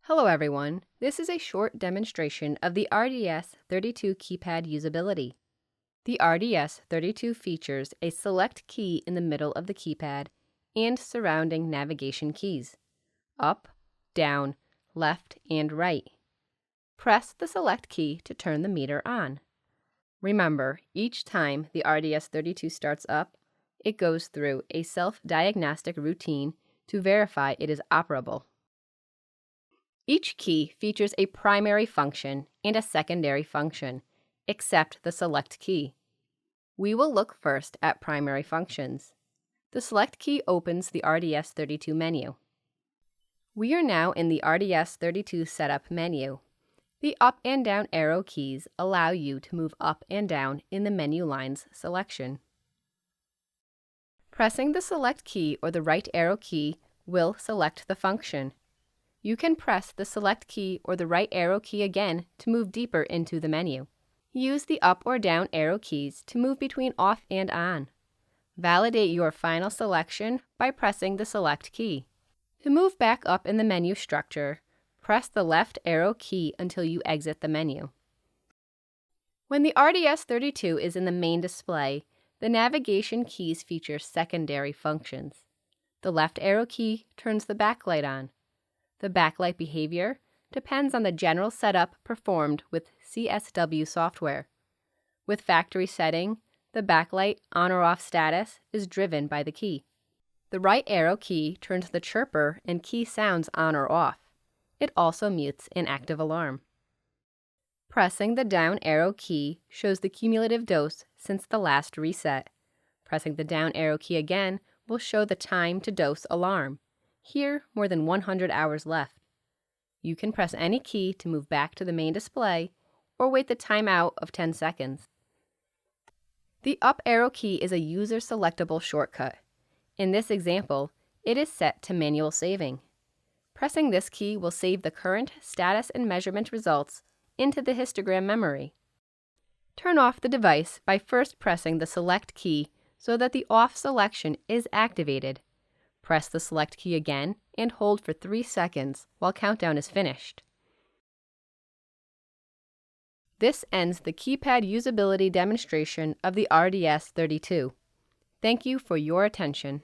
Hello everyone, this is a short demonstration of the RDS-32 keypad usability. The RDS-32 features a select key in the middle of the keypad and surrounding navigation keys, up, down, left, and right. Press the select key to turn the meter on. Remember, each time the RDS-32 starts up, it goes through a self-diagnostic routine to verify it is operable. Each key features a primary function and a secondary function, except the select key. We will look first at primary functions. The select key opens the RDS-32 menu. We are now in the RDS-32 setup menu. The up and down arrow keys allow you to move up and down in the menu lines selection. Pressing the select key or the right arrow key will select the function. You can press the select key or the right arrow key again to move deeper into the menu. Use the up or down arrow keys to move between off and on. Validate your final selection by pressing the select key. To move back up in the menu structure, press the left arrow key until you exit the menu. When the RDS-32 is in the main display, the navigation keys feature secondary functions. The left arrow key turns the backlight on. The backlight behavior depends on the general setup performed with CSW software. With factory setting, the backlight on or off status is driven by the key. The right arrow key turns the chirper and key sounds on or off. It also mutes an active alarm. Pressing the down arrow key shows the cumulative dose since the last reset. Pressing the down arrow key again will show the time to dose alarm. Here, more than 100 hours left. You can press any key to move back to the main display or wait the timeout of 10 seconds. The up arrow key is a user-selectable shortcut. In this example, it is set to manual saving. Pressing this key will save the current status and measurement results into the histogram memory. Turn off the device by first pressing the select key so that the off selection is activated. Press the select key again and hold for 3 seconds while countdown is finished. This ends the keypad usability demonstration of the RDS-32. Thank you for your attention.